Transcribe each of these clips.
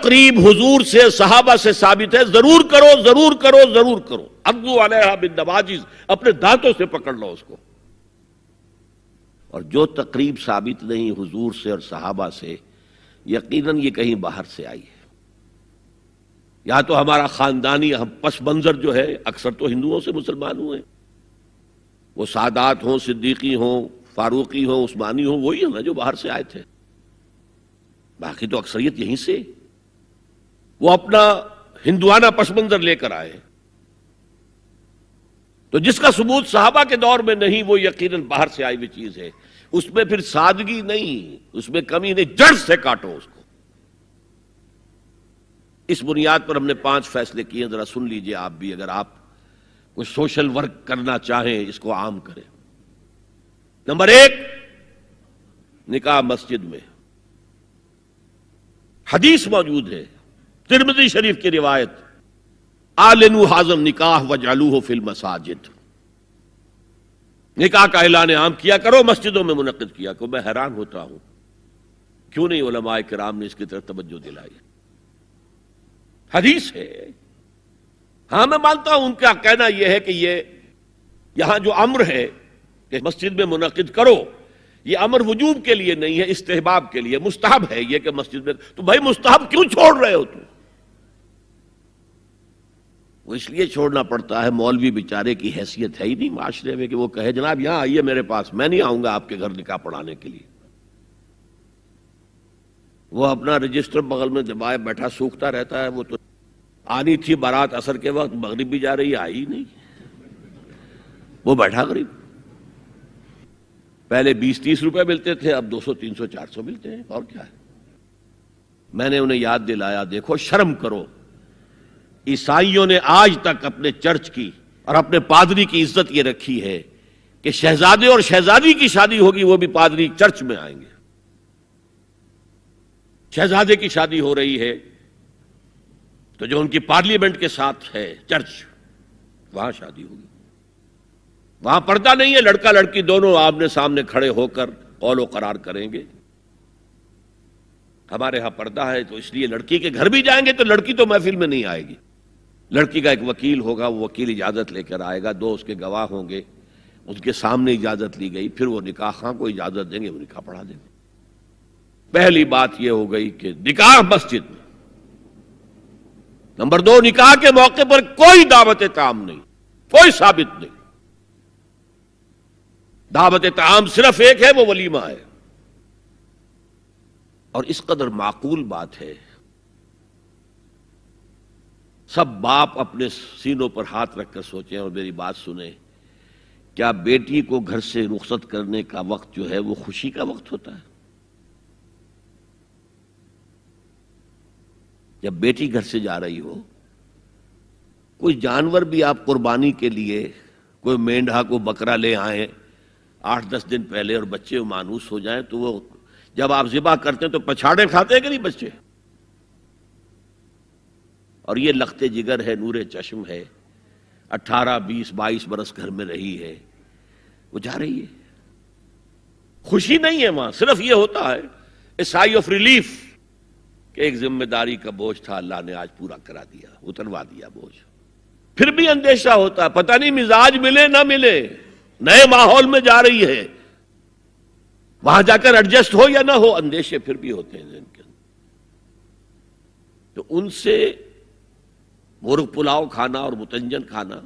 تقریب حضور سے صحابہ سے ثابت ہے ضرور کرو ضرور کرو ضرور کرو، عضوا علیہا بالنواجذ، اپنے دانتوں سے پکڑ لو اس کو. اور جو تقریب ثابت نہیں حضور سے اور صحابہ سے، یقیناً یہ کہیں باہر سے آئی ہے. یا تو ہمارا خاندانی پس منظر جو ہے، اکثر تو ہندوؤں سے مسلمان ہوئے، وہ سادات ہوں، صدیقی ہوں، فاروقی ہوں، عثمانی ہوں، وہی ہیں نا جو باہر سے آئے تھے. باقی تو اکثریت یہیں سے، وہ اپنا ہندوانہ پس منظر لے کر آئے. تو جس کا ثبوت صحابہ کے دور میں نہیں، وہ یقیناً باہر سے آئی ہوئی چیز ہے. اس میں پھر سادگی نہیں، اس میں کمی نہیں، جڑ سے کاٹو اس کو. اس بنیاد پر ہم نے 5 فیصلے کیے، ذرا سن لیجئے آپ بھی، اگر آپ کوئی سوشل ورک کرنا چاہیں اس کو عام کریں. نمبر 1، نکاح مسجد میں. حدیث موجود ہے، ترمذی شریف کی روایت، اعلنوا ھذا النکاح واجعلوہ فی المساجد. نکاح کا اعلان عام کیا کرو، مسجدوں میں منعقد کیا کرو. میں حیران ہوتا ہوں کیوں نہیں علماء کرام نے اس کی طرف توجہ دلائی. حدیث ہے. ہاں میں مانتا ہوں ان کا کہنا یہ ہے کہ یہ یہاں جو امر ہے کہ مسجد میں منعقد کرو، یہ امر وجوب کے لیے نہیں ہے، استحباب کے لیے. مستحب ہے یہ کہ مسجد میں، تو بھائی مستحب کیوں چھوڑ رہے ہو تم؟ وہ اس لیے چھوڑنا پڑتا ہے، مولوی بیچارے کی حیثیت ہے ہی نہیں معاشرے میں کہ وہ کہے جناب یہاں آئیے میرے پاس، میں نہیں آؤں گا آپ کے گھر نکاح پڑھانے کے لیے. وہ اپنا رجسٹر بغل میں دبائے بیٹھا سوکھتا رہتا ہے. وہ تو آنی تھی بارات عصر کے وقت، مغرب بھی جا رہی ہے، آئی نہیں، وہ بیٹھا غریب. پہلے 20-30 روپے ملتے تھے، اب 200 300 400 ملتے ہیں، اور کیا ہے. میں نے انہیں یاد دلایا دیکھو شرم کرو. عیسائیوں نے آج تک اپنے چرچ کی اور اپنے پادری کی عزت یہ رکھی ہے کہ شہزادے اور شہزادی کی شادی ہوگی وہ بھی پادری چرچ میں آئیں گے. شہزادے کی شادی ہو رہی ہے تو جو ان کی پارلیمنٹ کے ساتھ ہے چرچ، وہاں شادی ہوگی. وہاں پردہ نہیں ہے، لڑکا لڑکی دونوں آمنے سامنے کھڑے ہو کر قول و قرار کریں گے. ہمارے ہاں پردہ ہے تو اس لیے لڑکی کے گھر بھی جائیں گے تو لڑکی تو محفل میں نہیں آئے گی. لڑکی کا ایک وکیل ہوگا، وہ وکیل اجازت لے کر آئے گا، 2 اس کے گواہ ہوں گے، اس کے سامنے اجازت لی گئی، پھر وہ نکاح خواہ کو اجازت دیں گے، وہ نکاح پڑھا دیں گے. پہلی بات یہ ہو گئی کہ نکاح مسجد میں. نمبر 2، نکاح کے موقع پر کوئی دعوت طعام نہیں، کوئی ثابت نہیں. دعوت طعام صرف ایک ہے، وہ ولیمہ ہے. اور اس قدر معقول بات ہے، سب باپ اپنے سینوں پر ہاتھ رکھ کر سوچیں اور میری بات سنیں. کیا بیٹی کو گھر سے رخصت کرنے کا وقت جو ہے وہ خوشی کا وقت ہوتا ہے؟ جب بیٹی گھر سے جا رہی ہو، کوئی جانور بھی آپ قربانی کے لیے، کوئی مینڈھا کو بکرا لے آئیں 8-10 دن پہلے اور بچے مانوس ہو جائیں تو وہ جب آپ ذبح کرتے ہیں تو پچھاڑے کھاتے ہیں کہ نہیں بچے؟ اور یہ لخت جگر ہے، نور چشم ہے، 18 20 22 برس گھر میں رہی ہے، وہ جا رہی ہے. خوشی نہیں ہے وہاں، صرف یہ ہوتا ہے اے سائی آف ریلیف کہ ایک ذمہ داری کا بوجھ تھا، اللہ نے آج پورا کرا دیا، اتروا دیا بوجھ. پھر بھی اندیشہ ہوتا ہے، پتہ نہیں مزاج ملے نہ ملے، نئے ماحول میں جا رہی ہے، وہاں جا کر ایڈجسٹ ہو یا نہ ہو، اندیشے پھر بھی ہوتے ہیں ذہن کے اندر. تو ان سے مرغ پلاؤ کھانا اور متنجن کھانا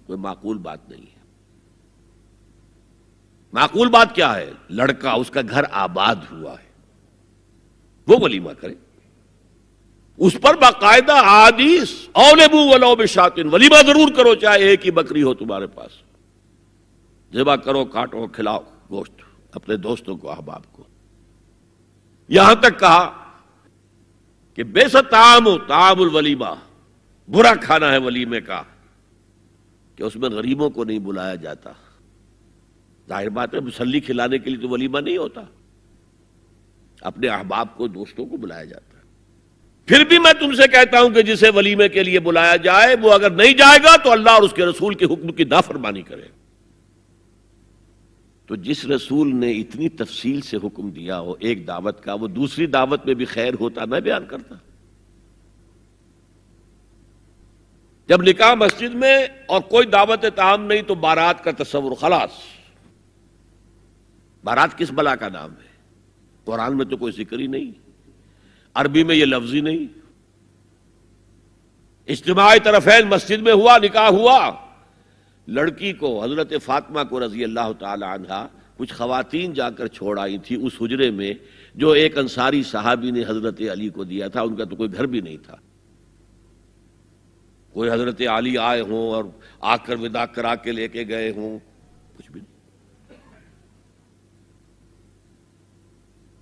کوئی معقول بات نہیں ہے. معقول بات کیا ہے؟ لڑکا، اس کا گھر آباد ہوا ہے، وہ ولیمہ کرے، اس پر باقاعدہ حدیث اولبو ولو بشاۃ، ولیمہ ضرور کرو چاہے ایک ہی بکری ہو تمہارے پاس، ذبح کرو، کاٹو، کھلاؤ گوشت اپنے دوستوں کو، احباب کو. یہاں تک کہا کہ بیس طعام الولیمہ، برا کھانا ہے ولیمے کا کہ اس میں غریبوں کو نہیں بلایا جاتا. ظاہر بات ہے مسلی کھلانے کے لیے تو ولیمہ نہیں ہوتا، اپنے احباب کو، دوستوں کو بلایا جاتا ہے. پھر بھی میں تم سے کہتا ہوں کہ جسے ولیمے کے لیے بلایا جائے وہ اگر نہیں جائے گا تو اللہ اور اس کے رسول کے حکم کی نافرمانی کرے. تو جس رسول نے اتنی تفصیل سے حکم دیا ہو ایک دعوت کا، وہ دوسری دعوت میں بھی خیر ہوتا نہ بیان کرتا؟ جب نکاح مسجد میں اور کوئی دعوت تعام نہیں تو بارات کا تصور خلاص. بارات کس بلا کا نام ہے؟ قرآن میں تو کوئی ذکر ہی نہیں، عربی میں یہ لفظ ہی نہیں. اجتماع طرفین مسجد میں ہوا، نکاح ہوا. لڑکی کو، حضرت فاطمہ کو رضی اللہ تعالی عنہا، کچھ خواتین جا کر چھوڑ آئی تھی اس حجرے میں جو ایک انصاری صحابی نے حضرت علی کو دیا تھا. ان کا تو کوئی گھر بھی نہیں تھا. کوئی حضرت علی آئے ہوں اور آ کر وداع کرا کے لے کے گئے ہوں، کچھ بھی نہیں.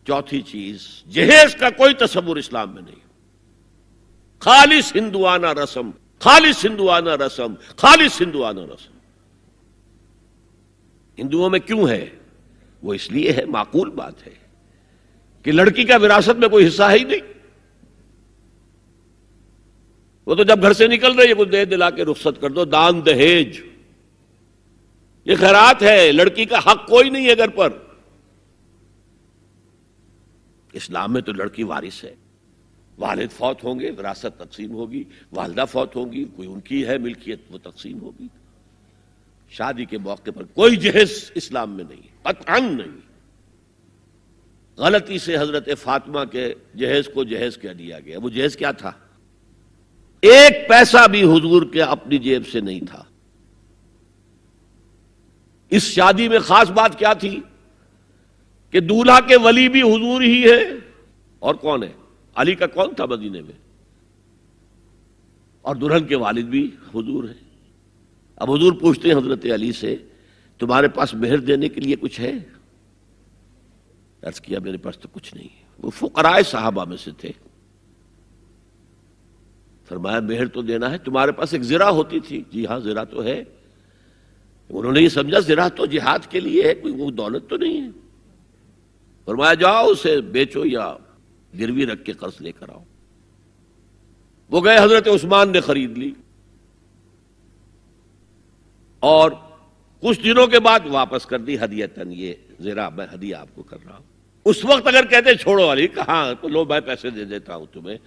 چوتھی چیز، جہیز کا کوئی تصور اسلام میں نہیں. خالص ہندوانہ رسم، خالص ہندوانہ رسم، خالص ہندوانہ رسم. ہندوؤں میں کیوں ہے؟ وہ اس لیے ہے، معقول بات ہے کہ لڑکی کا وراثت میں کوئی حصہ ہے ہی نہیں. وہ تو جب گھر سے نکل رہی ہے کچھ دے دلا کے رخصت کر دو. دان دہیج یہ خیرات ہے، لڑکی کا حق کوئی نہیں ہے گھر پر. اسلام میں تو لڑکی وارث ہے. والد فوت ہوں گے، وراثت تقسیم ہوگی. والدہ فوت ہوں گی، کوئی ان کی ہے ملکیت، وہ تقسیم ہوگی. شادی کے موقع پر کوئی جہیز اسلام میں نہیں، قطعاً نہیں. غلطی سے حضرت فاطمہ کے جہیز کو جہیز کہہ دیا گیا. وہ جہیز کیا تھا؟ ایک پیسہ بھی حضور کے اپنی جیب سے نہیں تھا. اس شادی میں خاص بات کیا تھی کہ دولہا کے ولی بھی حضور ہی ہے. اور کون ہے؟ علی کا کون تھا مدینے میں؟ اور دلہن کے والد بھی حضور ہیں. اب حضور پوچھتے ہیں حضرت علی سے، تمہارے پاس مہر دینے کے لیے کچھ ہے؟ عرض کیا میرے پاس تو کچھ نہیں. وہ فقراء صحابہ میں سے تھے. فرمایا مہر تو دینا ہے. تمہارے پاس ایک زرہ ہوتی تھی؟ جی ہاں زرہ تو ہے. انہوں نے یہ سمجھا زرہ تو جہاد کے لیے ہے، کوئی وہ دولت تو نہیں ہے. فرمایا جاؤ اسے بیچو یا گروی رکھ کے قرض لے کر آؤ. وہ گئے، حضرت عثمان نے خرید لی اور کچھ دنوں کے بعد واپس کر دی ہدیتاً. یہ زرہ میں ہدیہ آپ کو کر رہا ہوں. اس وقت اگر کہتے چھوڑو علی، کہاں تو لو میں پیسے دے دیتا ہوں تمہیں،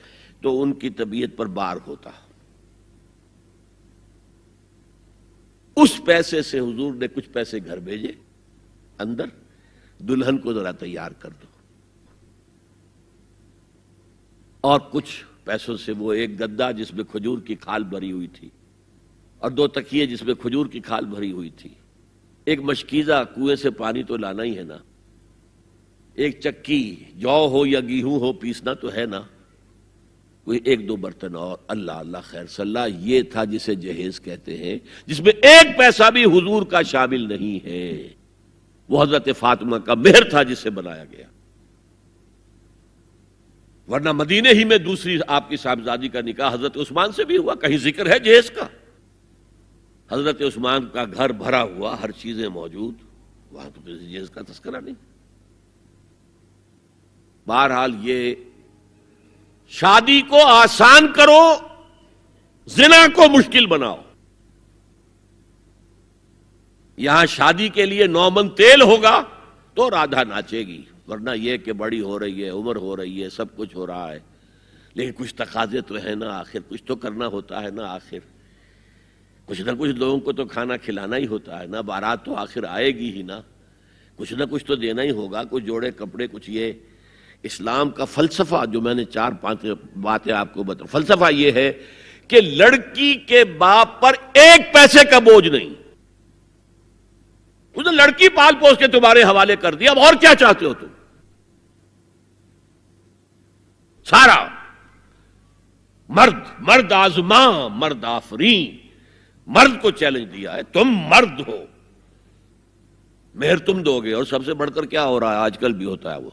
تو ان کی طبیعت پر بار ہوتا. اس پیسے سے حضور نے کچھ پیسے گھر بھیجے اندر، دلہن کو ذرا تیار کر دو. اور کچھ پیسوں سے وہ ایک گدا جس میں کھجور کی کھال بھری ہوئی تھی، اور 2 تکیے جس میں کھجور کی کھال بھری ہوئی تھی، ایک مشکیزہ، کنویں سے پانی تو لانا ہی ہے نا، ایک چکی، جو ہو یا گیہوں ہو پیسنا تو ہے نا، کوئی 1-2 برتن اور. اللہ اللہ خیر صلی اللہ. یہ تھا جسے جہیز کہتے ہیں، جس میں ایک پیسہ بھی حضور کا شامل نہیں ہے. وہ حضرت فاطمہ کا مہر تھا جسے بنایا گیا. ورنہ مدینے ہی میں دوسری آپ کی صاحبزادی کا نکاح حضرت عثمان سے بھی ہوا. کہیں ذکر ہے جہیز کا؟ حضرت عثمان کا گھر بھرا ہوا، ہر چیزیں موجود، وہاں تو کسی جہیز کا تذکرہ نہیں. بہرحال یہ شادی کو آسان کرو، زنا کو مشکل بناؤ. یہاں شادی کے لیے 9 من تیل ہوگا تو رادھا ناچے گی. ورنہ یہ کہ بڑی ہو رہی ہے، عمر ہو رہی ہے، سب کچھ ہو رہا ہے، لیکن کچھ تقاضے تو ہے نا، آخر کچھ تو کرنا ہوتا ہے نا. آخر کچھ نہ کچھ لوگوں کو تو کھانا کھلانا ہی ہوتا ہے نا. بارات تو آخر آئے گی ہی نا، کچھ نہ کچھ تو دینا ہی ہوگا. کچھ جوڑے کپڑے، کچھ. یہ اسلام کا فلسفہ جو میں نے 4-5 باتیں آپ کو بتا، فلسفہ یہ ہے کہ لڑکی کے باپ پر ایک پیسے کا بوجھ نہیں. اس نے لڑکی پال پوس کے تمہارے حوالے کر دیا، اب اور کیا چاہتے ہو تم؟ سارا مرد آزماں، مرد آفرین، مرد کو چیلنج دیا ہے، تم مرد ہو، مہر تم دو گے. اور سب سے بڑھ کر کیا ہو رہا ہے آج کل بھی ہوتا ہے، وہ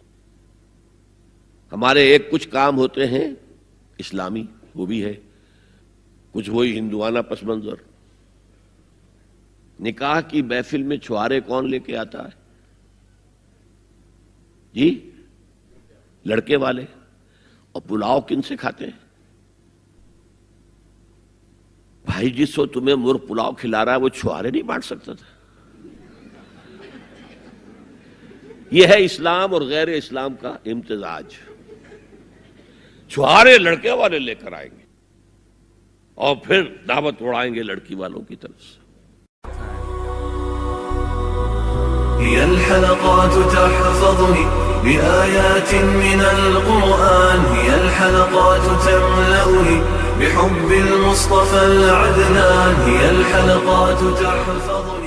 ہمارے ایک کچھ کام ہوتے ہیں اسلامی، وہ بھی ہے، کچھ وہی ہندوانہ پس منظر. نکاح کی محفل میں چھوارے کون لے کے آتا ہے؟ جی لڑکے والے. اور پلاؤ کن سے کھاتے ہیں؟ بھائی جس کو تمہیں مرغ پلاؤ کھلا رہا ہے وہ چھوارے نہیں بانٹ سکتا تھا؟ یہ ہے اسلام اور غیر اسلام کا امتزاج. چھوارے لڑکے والے لے کر آئیں گے. اور پھر دعوت اڑائیں گے لڑکی والوں کی طرف سے. هي الحلقات تحفظني بآيات من القرآن، هي الحلقات تملأني بحب المصطفى العدنان، هي الحلقات تحفظني